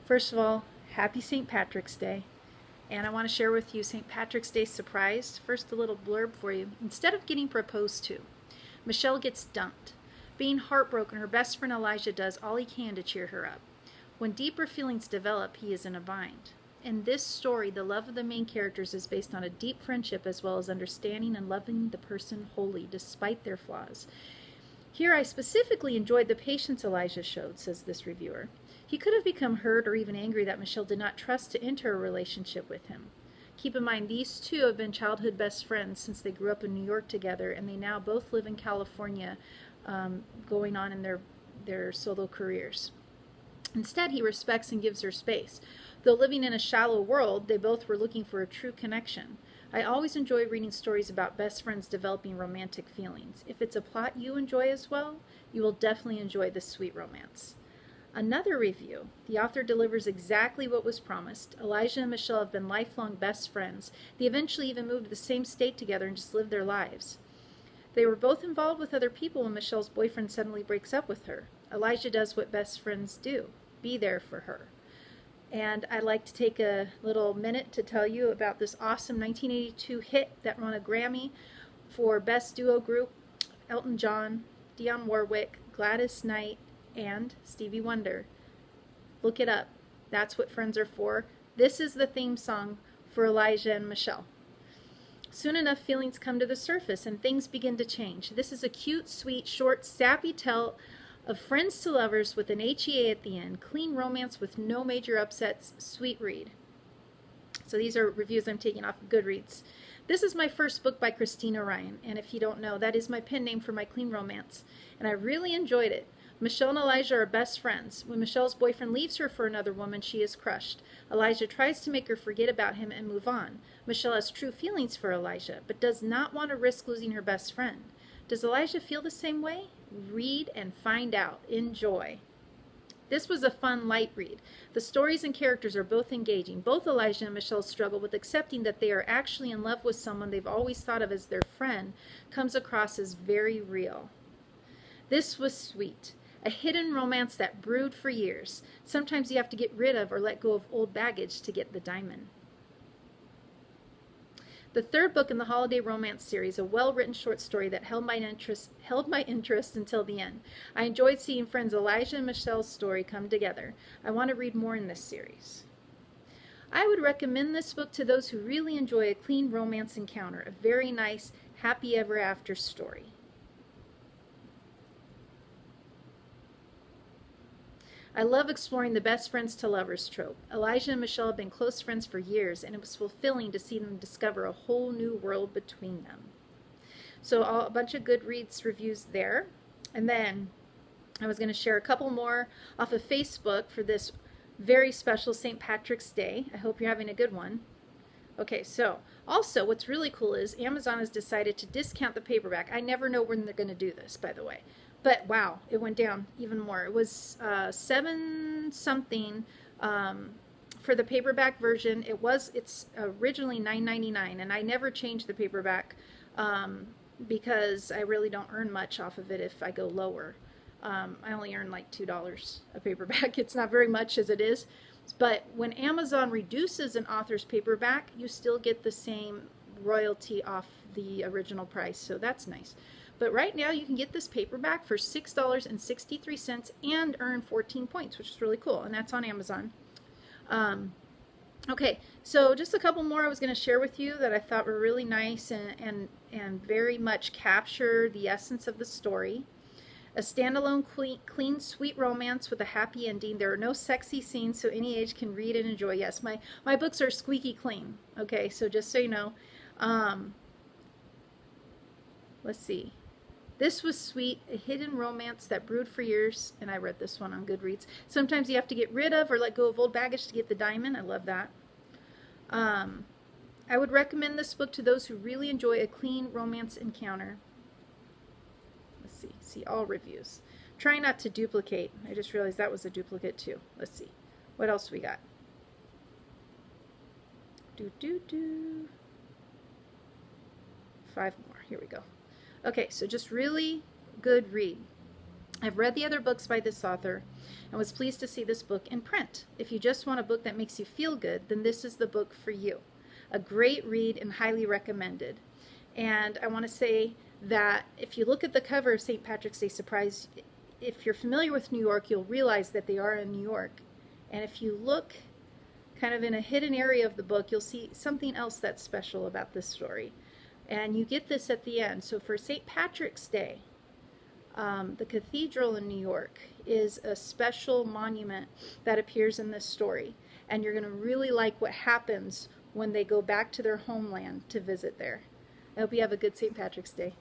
First of all, happy St. Patrick's Day. And I want to share with you St. Patrick's Day surprise. First, a little blurb for you. Instead of getting proposed to, Michelle gets dumped. Being heartbroken, her best friend Elijah does all he can to cheer her up. When deeper feelings develop, he is in a bind. In this story, the love of the main characters is based on a deep friendship as well as understanding and loving the person wholly, despite their flaws. Here I specifically enjoyed the patience Elijah showed, says this reviewer. He could have become hurt or even angry that Michelle did not trust to enter a relationship with him. Keep in mind, these two have been childhood best friends since they grew up in New York together, and they now both live in California, going on in their solo careers. Instead, he respects and gives her space. Though living in a shallow world, they both were looking for a true connection. I always enjoy reading stories about best friends developing romantic feelings. If it's a plot you enjoy as well, you will definitely enjoy this sweet romance. Another review. The author delivers exactly what was promised. Elijah and Michelle have been lifelong best friends. They eventually even moved to the same state together and just lived their lives. They were both involved with other people when Michelle's boyfriend suddenly breaks up with her. Elijah does what best friends do, be there for her. And I'd like to take a little minute to tell you about this awesome 1982 hit that won a Grammy for Best Duo Group. Elton John, Dionne Warwick, Gladys Knight, and Stevie Wonder. Look it up. That's what friends are for. This is the theme song for Elijah and Michelle. Soon enough, feelings come to the surface and things begin to change. This is a cute, sweet, short, sappy tale of friends to lovers with an HEA at the end. Clean romance with no major upsets. Sweet read. So these are reviews I'm taking off of Goodreads. This is my first book by Christina Ryan, and if you don't know, that is my pen name for my clean romance, and I really enjoyed it. Michelle and Elijah are best friends. When Michelle's boyfriend leaves her for another woman, she is crushed. Elijah tries to make her forget about him and move on. Michelle has true feelings for Elijah, but does not want to risk losing her best friend. Does Elijah feel the same way? Read and find out. Enjoy. This was a fun, light read. The stories and characters are both engaging. Both Elijah and Michelle struggle with accepting that they are actually in love with someone they've always thought of as their friend, comes across as very real. This was sweet. A hidden romance that brewed for years. Sometimes you have to get rid of or let go of old baggage to get the diamond. The third book in the holiday romance series, a well-written short story that held my interest until the end. I enjoyed seeing friends Elijah and Michelle's story come together. I want to read more in this series. I would recommend this book to those who really enjoy a clean romance encounter, a very nice, happy ever after story. I love exploring the best friends to lovers trope. Elijah and Michelle have been close friends for years, and it was fulfilling to see them discover a whole new world between them. So a bunch of Goodreads reviews there. And then I was going to share a couple more off of Facebook for this very special St. Patrick's Day. I hope you're having a good one. Okay, so also what's really cool is Amazon has decided to discount the paperback. I never know when they're going to do this, by the way. But wow, it went down even more. It was $7 something for the paperback version. It's originally $9.99, and I never changed the paperback because I really don't earn much off of it if I go lower. I only earn like $2 a paperback. It's not very much as it is. But when Amazon reduces an author's paperback, you still get the same royalty off the original price, so that's nice. But right now you can get this paperback for $6.63 and earn 14 points, which is really cool, and that's on Amazon. Okay, so just a couple more I was going to share with you that I thought were really nice and very much capture the essence of the story. A standalone, clean, sweet romance with a happy ending. There are no sexy scenes, so any age can read and enjoy. Yes, my books are squeaky clean. Okay, so just so you know. Let's see. This was sweet, a hidden romance that brewed for years, and I read this one on Goodreads. Sometimes you have to get rid of or let go of old baggage to get the diamond. I love that. I would recommend this book to those who really enjoy a clean romance encounter. Let's see all reviews. Try not to duplicate. I just realized that was a duplicate too. Let's see. What else we got? 5 more. Here we go. Okay, so just really good read. I've read the other books by this author and was pleased to see this book in print. If you just want a book that makes you feel good, then this is the book for you. A great read and highly recommended. And I want to say that if you look at the cover of St. Patrick's Day Surprise, if you're familiar with New York, you'll realize that they are in New York. And if you look kind of in a hidden area of the book, you'll see something else that's special about this story. And you get this at the end. So for St. Patrick's Day, the cathedral in New York is a special monument that appears in this story. And you're going to really like what happens when they go back to their homeland to visit there. I hope you have a good St. Patrick's Day.